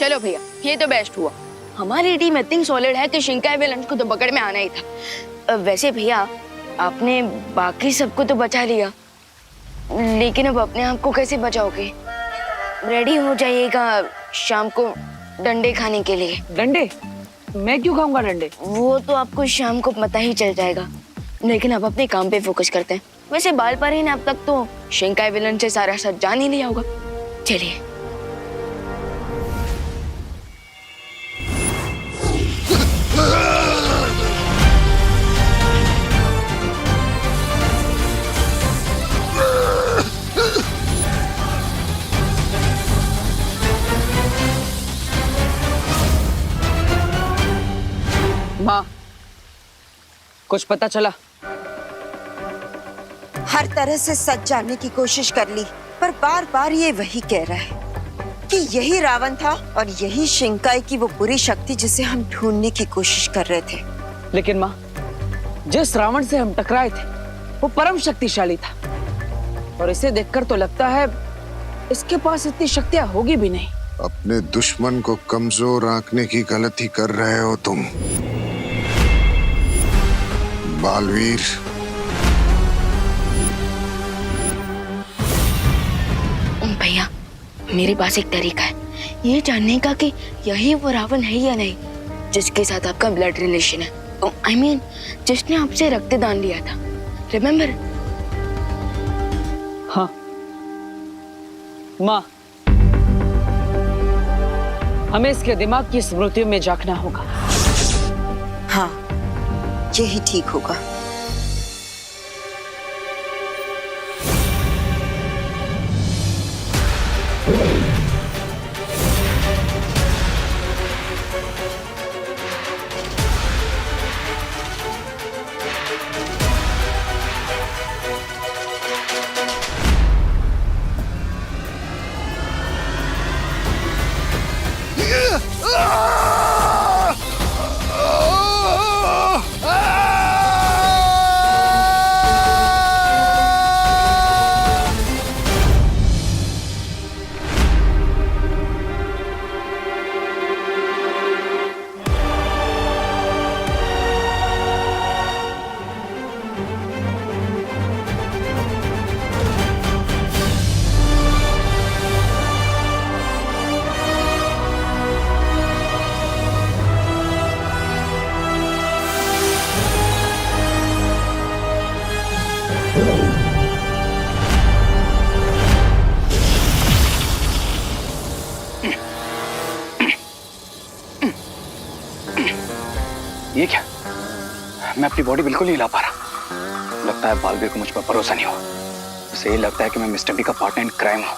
चलो भैया, ये तो बेस्ट हुआ। हमारी टीम इतनी सॉलिड है कि शिंकाई विलन को तो पकड़ में आना ही था। वैसे भैया, आपने बाकी सबको तो बचा लिया, लेकिन अब अपने आप को कैसे बचाओगे? रेडी हो जाइएगा शाम को डंडे खाने के लिए। डंडे? मैं क्यों खाऊंगा डंडे? वो तो आपको शाम को पता ही चल जाएगा, लेकिन अब अपने काम पे फोकस करते हैं। वैसे बाल पर ही ने अब तक तो शिंकाई विलन से सारा सच जान ही लिया होगा। चलिए। माँ, कुछ पता चला? हर तरह से सच जानने की कोशिश कर ली, पर बार बार ये वही कह रहा है कि यही रावण था और यही शिंकाई की वो बुरी शक्ति जिसे हम ढूंढने की कोशिश कर रहे थे। लेकिन माँ, जिस रावण से हम टकराए थे वो परम शक्तिशाली था, और इसे देखकर तो लगता है इसके पास इतनी शक्तियां होगी भी नहीं। अपने दुश्मन को कमजोर आंकने की गलती कर रहे हो तुम, बालवीर। भैया, मेरे पास एक तरीका है ये जानने का कि यही वो रावण है या नहीं जिसके साथ आपका ब्लड रिलेशन है। I mean, जिसने आपसे रक्तदान लिया था, रिमेम्बर? हाँ माँ, हमें इसके दिमाग की स्मृतियों में झांकना होगा। हाँ, यही ठीक होगा। ये क्या? मैं अपनी बॉडी बिल्कुल नहीं हिला पा रहा। लगता है बालवीर को मुझ पर भरोसा नहीं हुआ। उसे ये लगता है कि मैं मिस्टर बी का पार्टनर इन क्राइम हूँ।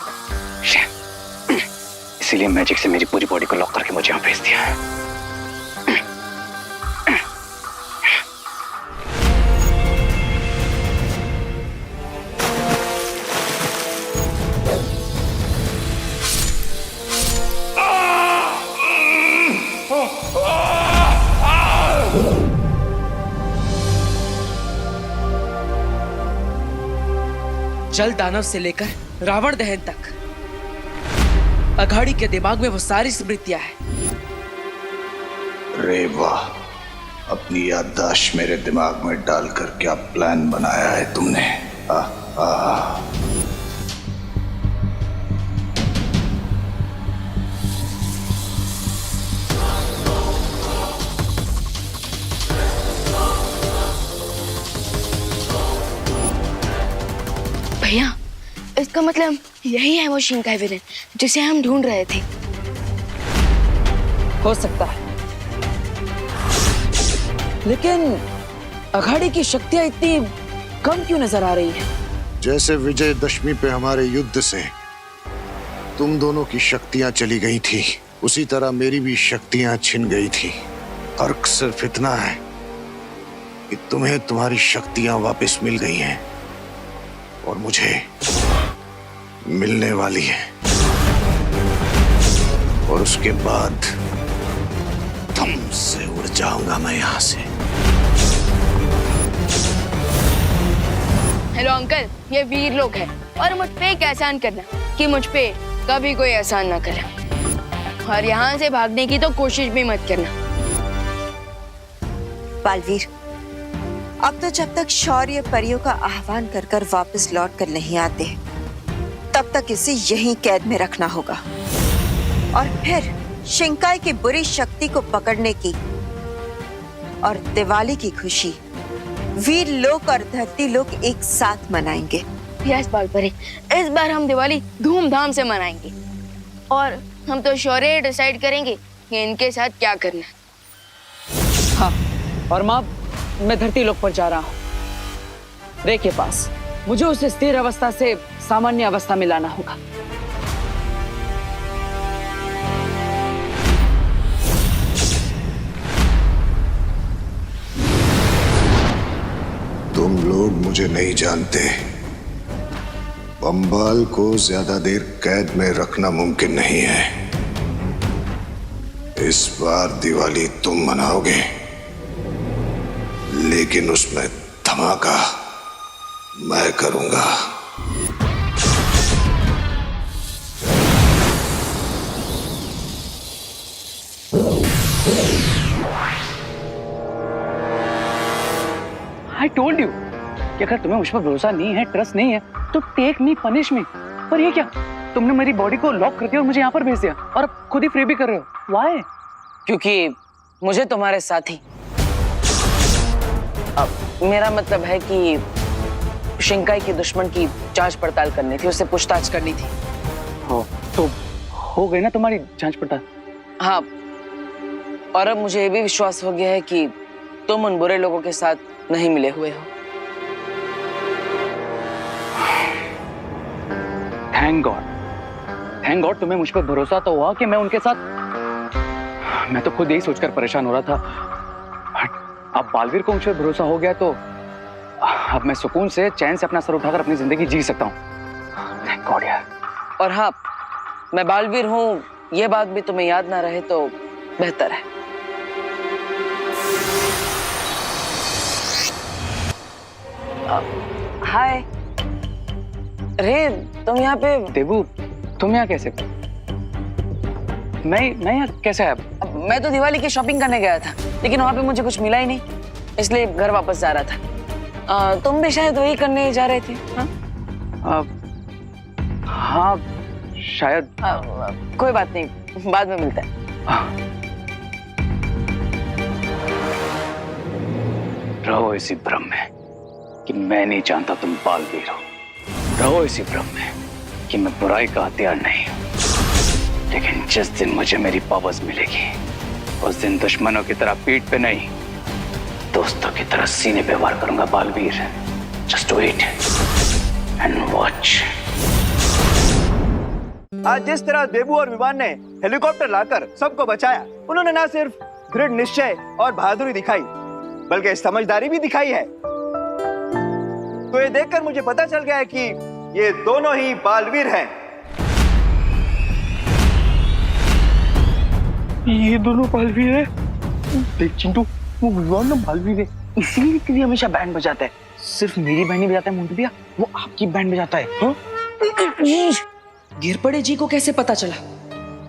इसीलिए मैजिक से मेरी पूरी बॉडी को लॉक करके मुझे यहाँ भेज दिया है। जल दानव से लेकर रावण दहन तक अघाड़ी के दिमाग में वो सारी स्मृतियां हैं। रे वाह, अपनी याददाश्त मेरे दिमाग में डालकर क्या प्लान बनाया है तुमने। भैया, इसका मतलब यही है वो शिंकाई विलन जिसे हम ढूंढ रहे थे। हो सकता है, लेकिन अघाड़ी की शक्तियां इतनी कम क्यों नजर आ रही है? जैसे विजयदशमी पे हमारे युद्ध से तुम दोनों की शक्तियां चली गई थी, उसी तरह मेरी भी शक्तियां छिन गई थी। फर्क सिर्फ इतना है कि तुम्हें तुम्हारी शक्तियां वापस मिल गई हैं और मुझे मिलने वाली है, और उसके बाद दम से उड़ जाऊंगा मैं यहां से। हेलो अंकल, ये वीर लोग हैं और मुझ पे एक एहसान करना कि मुझ पे कभी कोई एहसान ना करे। और यहाँ से भागने की तो कोशिश भी मत करना। बालवीर, अब तो जब तक शौर्य परियों का आह्वान कर कर वापस लौट कर नहीं आते, तब तक इसे यहीं कैद में रखना होगा। और फिर शिंकाई की बुरी शक्ति को पकड़ने की और दिवाली की खुशी वीर लोक और धरती लोक एक साथ मनाएंगे। यस बालपरी, इस बार हम दिवाली धूमधाम से मनाएंगे और हम तो शौर्य डिसाइड करेंगे कि इनके साथ क्या करना है। हाँ, और माँ, मैं धरती लोक पर जा रहा हूँ, रे के पास। मुझे उसे स्थिर अवस्था से सामान्य अवस्था में लाना होगा। तुम लोग मुझे नहीं जानते। बम्बाल को ज्यादा देर कैद में रखना मुमकिन नहीं है। इस बार दिवाली तुम मनाओगे, लेकिन उसमें धमाका मैं करूंगा। I told you कि अगर तुम्हें मुझ पर भरोसा नहीं है, ट्रस्ट नहीं है, तो टेक मी, पनिश मी। पर ये क्या, तुमने मेरी बॉडी को लॉक कर दिया और मुझे यहाँ पर भेज दिया और अब खुद ही फ्री भी कर रहे हो। Why? क्योंकि मुझे तुम्हारे साथी, अब मेरा मतलब है कि शिंकाई के दुश्मन की जांच पड़ताल करनी थी, उससे पूछताछ करनी थी। हो तो हो गई ना तुम्हारी जांच पड़ताल? हाँ, और अब मुझे ये भी विश्वास हो गया है कि तुम उन बुरे लोगों के साथ नहीं मिले हुए हो। थैंक गॉड तुम्हें मुझ पर भरोसा तो हुआ कि मैं उनके साथ। मैं तो खुद यही सोचकर परेशान हो रहा था। अब बालवीर को मुझ पर भरोसा हो गया तो अब मैं सुकून से, चैन से अपना सर उठाकर अपनी जिंदगी जी सकता हूँ। थैंक गॉड यार। और हाँ, मैं बालवीर हूँ, ये बात भी तुम्हें याद ना रहे तो बेहतर है। हाय रे, तुम यहाँ पे? देबू, तुम यहाँ कैसे? मैं यहाँ कैसे आया? मैं तो दिवाली की शॉपिंग करने गया था, लेकिन वहाँ पे मुझे कुछ मिला ही नहीं, इसलिए घर वापस जा रहा था। तुम भी शायद वही करने जा रहे थे? हाँ शायद। कोई बात नहीं, बाद में मिलते हैं। रहो इसी भ्रम में कि मैं नहीं जानता तुम बालवीर हो। रहो इसी भ्रम में कि मैं बुराई का हथियार नहीं हूं। लेकिन जिस दिन मुझे मेरी पावर्स मिलेगी, उस दिन दुश्मनों की तरह पीठ पे नहीं, दोस्तों की तरह सीने पे वार करूंगा Baalveer. Just wait and watch. आज जिस तरह देबू और विमान ने हेलीकॉप्टर लाकर सबको बचाया, उन्होंने ना सिर्फ दृढ़ निश्चय और बहादुरी दिखाई, बल्कि समझदारी भी दिखाई है। तो ये देखकर मुझे पता चल गया है कि ये दोनों ही बालवीर हैं। ये दोनों बालवीर है? देख चिंटू, वो विमान ना बालवीर है, इसीलिए के लिए हमेशा बैंड बजाता है। सिर्फ मेरी बैंड नहीं बजाता है मोंटू भैया, वो आपकी बैंड बजाता है। हाँ? गिरपड़े जी को कैसे पता चला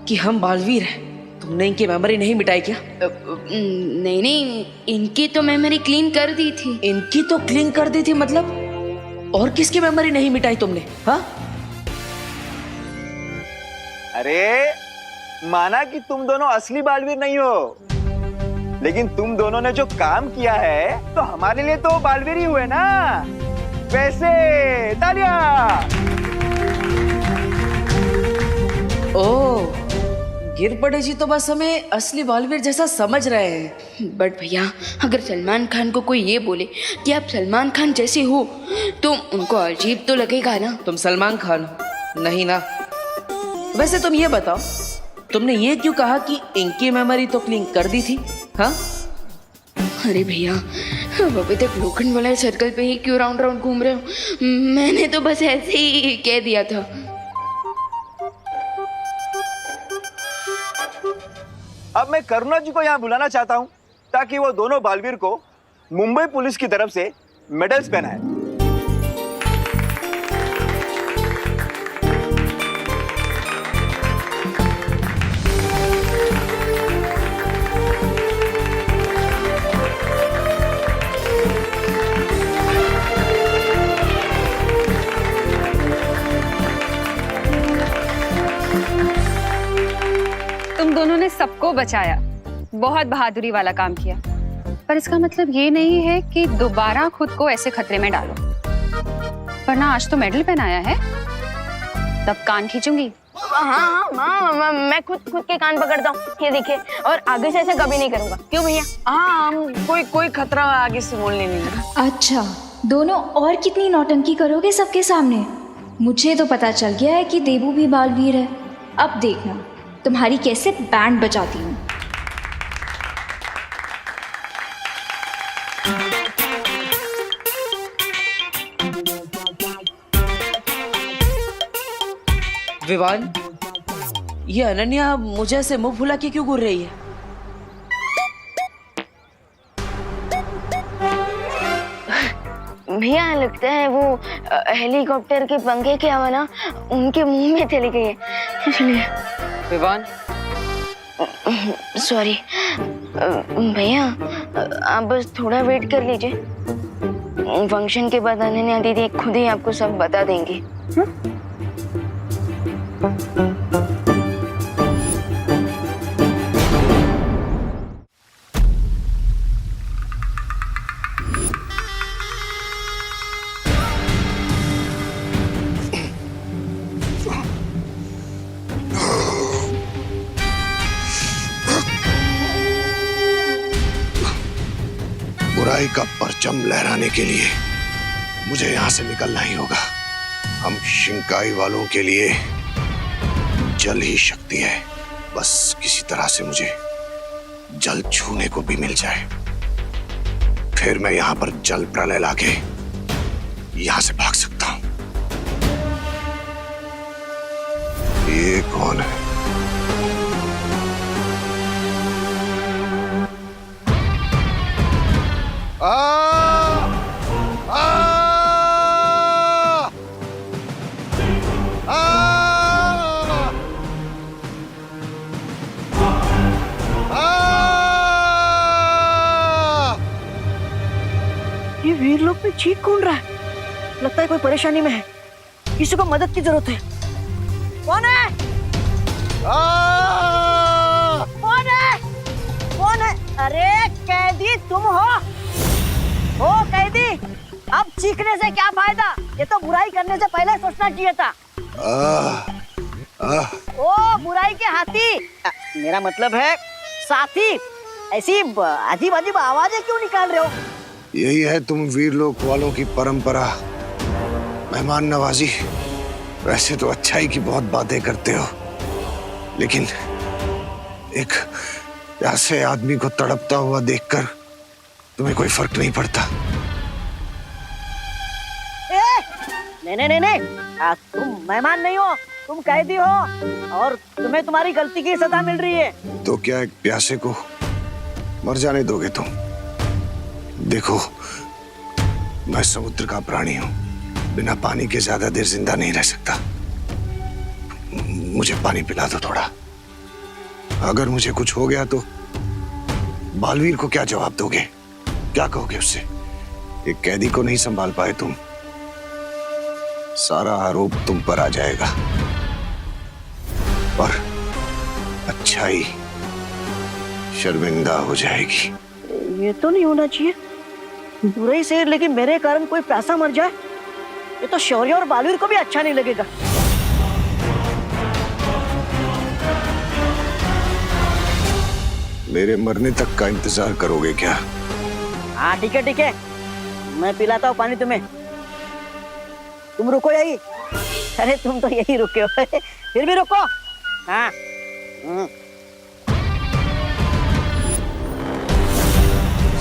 कि हम बालवीर हैं? तुमने इनकी मेमोरी नहीं मिटाई क्या? नहीं, इनकी तो मेमोरी क्लीन कर दी थी। इनकी तो क्लीन कर दी थी मतलब? और किसकी मेमोरी नहीं मिटाई तुमने? हाँ? अरे माना कि तुम दोनों असली बालवीर नहीं हो, लेकिन तुम दोनों ने जो काम किया है तो हमारे लिए तो बालवीर ही हुए ना। वैसे तालियां। ओह, गिरपड़े जी तो बस हमें असली बालवीर जैसा समझ रहे हैं। बट भैया, अगर सलमान खान को कोई ये बोले कि आप सलमान खान जैसे हो, तो उनको अजीब तो लगेगा ना। तुम सलमान खान हो? नहीं ना। वैसे तुम ये बताओ, तुमने ये क्यों कहा कि इनकी मेमोरी तो क्लीन कर दी थी? हाँ? अरे भैया, अब अभी तक लोखंड वाले सर्कल पे ही क्यों राउंड राउंड घूम रहे हो? मैंने तो बस ऐसे ही कह दिया था। अब मैं करुणा जी को यहाँ बुलाना चाहता हूँ ताकि वो दोनों बालवीर को मुंबई पुलिस की तरफ से मेडल्स पहनाए। सबको बचाया, बहुत बहादुरी वाला काम किया, पर इसका मतलब ये नहीं है कि दोबारा खुद को ऐसे खतरे में डालो। वरना आज तो मेडल पहनाया है, तब कान खींचूंगी। हाँ माँ, मैं खुद के कान पकड़ता हूँ, ये देखिए, और आगे से ऐसा कभी नहीं करूँगा। क्यों भैया? हाँ, हम कोई खतरा आगे से बोलने नहीं लगा। अच्छा, दोनों और कितनी नौटंकी करोगे सबके सामने? मुझे तो पता चल गया है कि देबू भी बालवीर है। अब देखना तुम्हारी कैसे बैंड बजाती हूँ। विवान, ये अनन्या मुझे से मुंह फुला के क्यों घूर रही है? भैया लगता है वो हेलीकॉप्टर के पंखे की हवा ना उनके मुंह में चली गई है, इसलिए। विवान, सॉरी भैया, आप बस थोड़ा वेट कर लीजिए। फंक्शन के बाद अनन्या दीदी खुद ही आपको सब बता देंगी। बुराई का परचम लहराने के लिए मुझे यहाँ से निकलना ही होगा। हम शिंकाई वालों के लिए जल ही शक्ति है। बस किसी तरह से मुझे जल छूने को भी मिल जाए, फिर मैं यहाँ पर जल प्रलय लाके यहाँ से भाग सकता हूँ। ये कौन है? आ, आ, आ, ये वीर लोग में चीख कौन रहा है? लगता है कोई परेशानी में है, किसी को मदद की जरूरत है। कौन है? कौन है? कौन है? अरे कैदी तुम हो कैदी? अब चीखने से क्या फायदा? ये तो बुराई करने से पहले सोचना चाहिए था। ओ बुराई के हाथी, मेरा मतलब है साथी, ऐसी अजीब अजीब आवाजें क्यों निकाल रहे हो? यही है तुम वीर लोक वालों की परंपरा, मेहमान नवाजी। वैसे तो अच्छाई की बहुत बातें करते हो, लेकिन एक प्यासे आदमी को तड़पता हुआ देखकर तुम्हें कोई फर्क नहीं पड़ता। नहीं, तुम मेहमान नहीं हो, तुम कैदी हो और तुम्हें तुम्हारी गलती की सजा मिल रही है। तो क्या एक प्यासे को मर जाने दोगे तुम? देखो, मैं समुद्र का प्राणी हूं, बिना पानी के ज्यादा देर जिंदा नहीं रह सकता। मुझे पानी पिला दो थोड़ा। अगर मुझे कुछ हो गया तो बालवीर को क्या जवाब दोगे? क्या कहोगे उससे? एक कैदी को नहीं संभाल पाए तुम, सारा आरोप तुम पर आ जाएगा और अच्छाई शर्मिंदा हो जाएगी। ये तो नहीं होना चाहिए, बुराई से लेकिन मेरे कारण कोई प्यासा मर जाए, ये तो शौर्य और बालवीर को भी अच्छा नहीं लगेगा। मेरे मरने तक का इंतजार करोगे क्या? हाँ ठीक है, मैं पिलाता हूँ पानी तुम्हें, तुम रुको यही। अरे तुम तो यही रुके हो फिर भी रुको। हाँ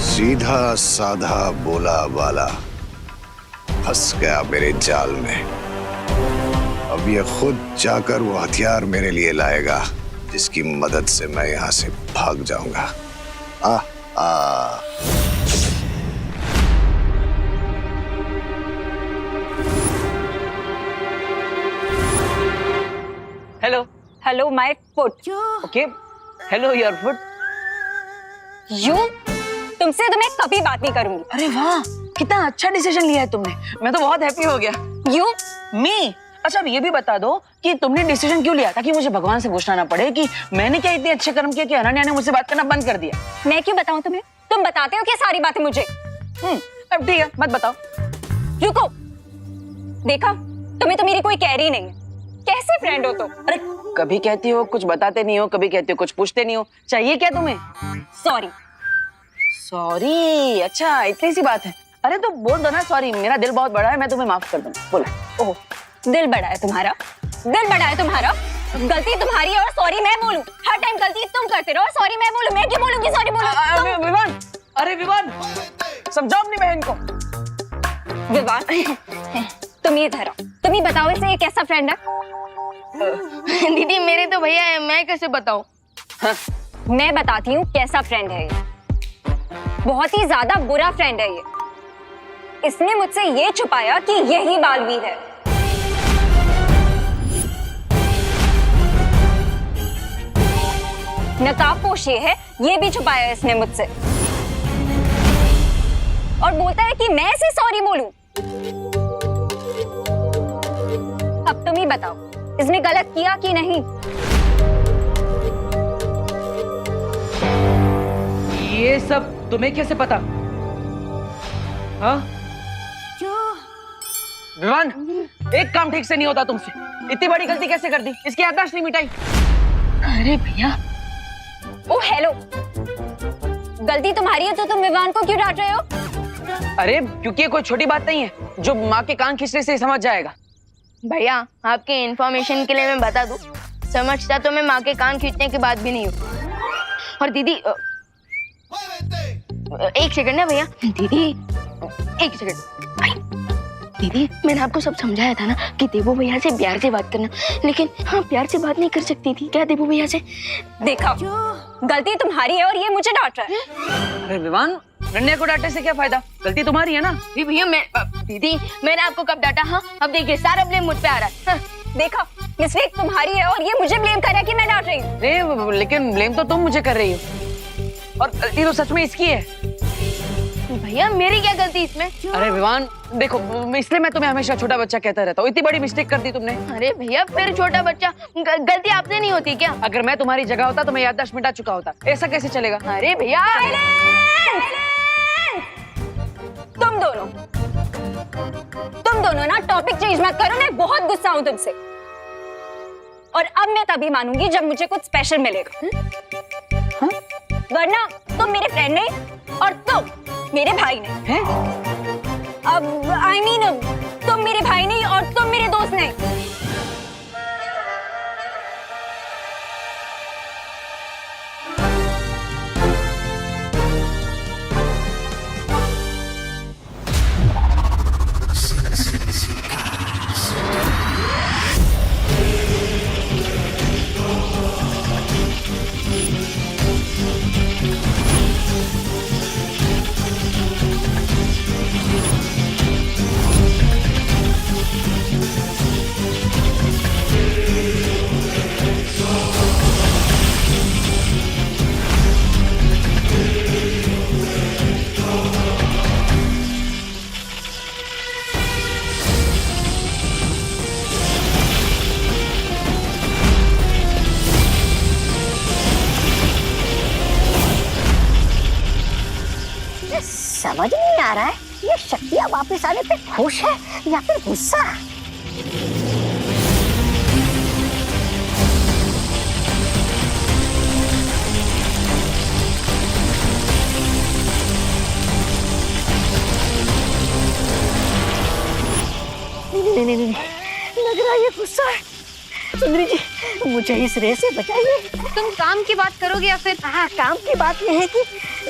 सीधा साधा बोला वाला फंस गया मेरे जाल में। अब ये खुद जाकर वो हथियार मेरे लिए लाएगा जिसकी मदद से मैं यहाँ से भाग जाऊंगा। Hello my foot. Okay, hello your foot. तुमसे तो मैं कभी बात नहीं करूंगी। अरे वाह, कितना अच्छा डिसीजन लिया है तुमने, मैं तो बहुत हैप्पी हो गया। यू मी? अच्छा अब ये भी बता दो कि तुमने डिसीजन क्यों लिया, ताकि मुझे भगवान से पूछना ना पड़े कि मैंने क्या इतने अच्छे कर्म किए कि अनन्या ने मुझसे बात करना बंद कर दिया। मैं क्यों बताऊं तुम्हें? तुम बताते हो क्या सारी बातें मुझे? अब ठीक है, मत बताओ। रुको, देखा तुम्हें तो मेरी कोई कह रही नहीं है। कैसे फ्रेंड हो तुम? अरे कभी कहती हो कुछ बताते नहीं हो, कभी कहती हो कुछ पूछते नहीं हो, चाहिए क्या तुम्हें? सॉरी। सॉरी? अच्छा इतनी सी बात है। अरे तो बोल दो ना सॉरी, मेरा दिल बहुत बड़ा है, मैं तुम्हें माफ कर दूंगा। बोला। ओह, दिल बड़ा है तुम्हारा? दिल बड़ा है तुम्हारा? गलती तुम्हारी है और सॉरी मैं बोलूं? हर टाइम गलती तुम करते रहो, सॉरी मैं बोलूं? मैं क्यों बोलूंगी सॉरी बोलूं? विवान, अरे विवान, समझाओ अपनी बहन को। विवान, तुम ये ठहराओ, तुम ही बताओ इसे ये कैसा फ्रेंड है? दीदी मेरे तो भैया है, मैं कैसे बताऊं? हाँ, मैं बताती हूँ कैसा फ्रेंड है ये। बहुत ही ज्यादा बुरा फ्रेंड है ये। इसने मुझसे ये छुपाया कि यही बालवीर है। नकाबपोश ये है, ये भी छुपाया इसने मुझसे। और बोलता है कि मैं इसे सॉरी बोलूं। अब तुम ही बताओ, इसने गलत किया कि नहीं? ये सब तुम्हें कैसे पता? हाँ? विवान, एक काम ठीक से नहीं होता तुमसे। इतनी बड़ी गलती कैसे कर दी? इसकी याददाश्त नहीं मिटाई। अरे भैया, ओ हेलो, गलती तुम्हारी है तो तुम विवान को क्यों डांट रहे हो? अरे क्योंकि ये कोई छोटी बात नहीं है जो माँ के कान खींचने से समझ जाएगा। भैया आपके इंफॉर्मेशन के लिए मैं बता दूं, समझता तो मैं माँ के कान खींचने की बात भी नहीं हूँ। और दीदी एक सेकंड ना भैया, दीदी एक सेकंड। दीदी मैंने आपको सब समझाया था ना कि देवू भैया से प्यार से बात करना, लेकिन हाँ प्यार से बात नहीं कर सकती थी क्या देवू भैया से? देखा, गलती तुम्हारी है और ये मुझे डांट रहा है। अरे विवान, नन्या को डांटने से क्या फायदा? गलती तुम्हारी है ना। भैया मैं दीदी मैंने आपको कब डांटा? हाँ अब देखिए सारा ब्लेम मुझ पे आ रहा है। हाँ। देखा, मिस्टेक तुम्हारी है और ये मुझे ब्लेम कर रहा है कि मैं डांट रही हूँ। अरे लेकिन ब्लेम तो तुम मुझे कर रही हो और गलती तो सच में इसकी है। भैया मेरी क्या गलती इसमें? अरे विवान देखो, इसलिए मैं तुम्हें हमेशा छोटा बच्चा कहता रहता हूँ। इतनी बड़ी मिस्टेक कर दी तुमने। अरे भैया फिर छोटा बच्चा, गलती आपसे नहीं होती क्या? अगर मैं तुम्हारी जगह होता तो मैं याददाश्त मिटा चुका होता। ऐसा कैसे चलेगा? अरे भैया तुम दोनों ना टॉपिक चेंज मत करो, मैं बहुत गुस्सा हूँ तुमसे। और अब मैं तभी मानूंगी जब मुझे कुछ स्पेशल मिलेगा। हाँ? वरना तुम मेरे फ्रेंड नहीं और तुम मेरे भाई नहीं हैं? अब I mean, तुम मेरे भाई नहीं और तुम मेरे दोस्त नहीं। समझ नहीं आ रहा है, ये शक्तियाँ वापस आने पे खुश है या फिर गुस्सा? नहीं, लग रहा है ये गुस्सा है। सुंदरी जी, मुझे इस रेस से बचाइए। तुम काम की बात करोगे या फिर? हाँ, काम की बात यह है कि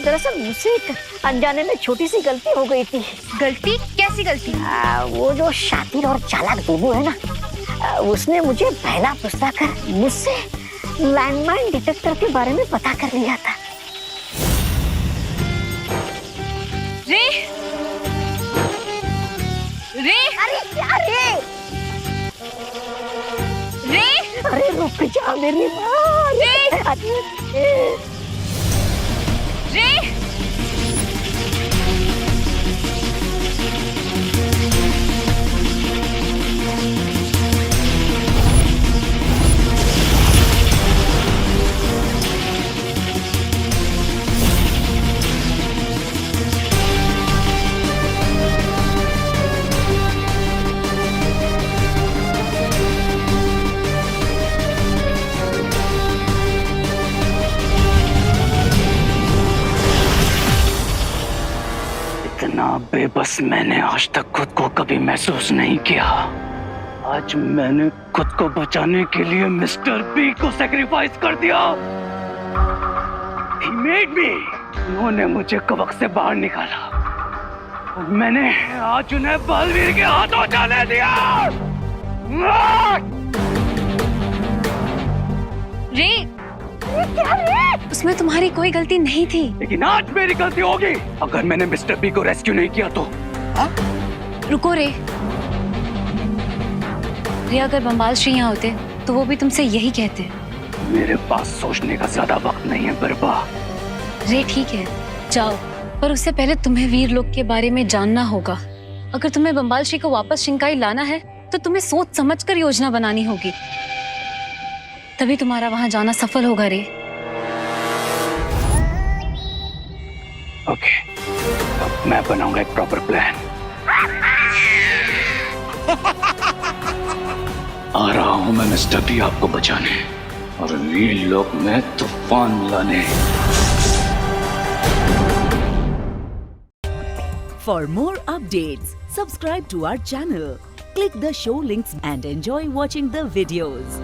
दरअसल मुझसे एक अनजाने में छोटी सी गलती हो गई थी। गलती? कैसी गलती? वो जो शातिर और चालाक देवू है ना, उसने मुझे पहला पुस्तक मुझसे लैंडमाइन डिटेक्टर के बारे में पता कर लिया था। रे? रे? अरे क्या रे? रे? अरे रुक जा मेरी माँ। रे? अरे रे? बेबस मैंने आज तक खुद को कभी महसूस नहीं किया। आज मैंने खुद को बचाने के लिए मिस्टर बी को सैक्रिफाइस कर दिया। He made me। उन्होंने मुझे कवक से बाहर निकाला और मैंने आज उन्हें बलवीर के हाथों जाने दिया। रे, उसमें तुम्हारी कोई गलती नहीं थी। लेकिन आज मेरी गलती होगी अगर मैंने मिस्टर बी को रेस्क्यू नहीं किया तो। रुको रे, अगर बम्बाल श्री यहाँ होते तो वो भी तुमसे यही कहते। मेरे पास सोचने का ज्यादा वक्त नहीं है बरबा। रे ठीक है, जाओ, पर उससे पहले तुम्हें वीर लोक के बारे में जानना होगा। अगर तुम्हें बम्बाल श्री को वापस शिंकाई लाना है तो तुम्हें सोच समझकर योजना बनानी होगी, तभी तुम्हारा वहां जाना सफल होगा रे। ओके, अब मैं बनाऊंगा एक प्रॉपर प्लान। आ रहा हूं मैं मिस्टर बी आपको बचाने और वीर लोक में तूफान लाने। For more updates, subscribe to our channel, click the show links and enjoy watching the videos.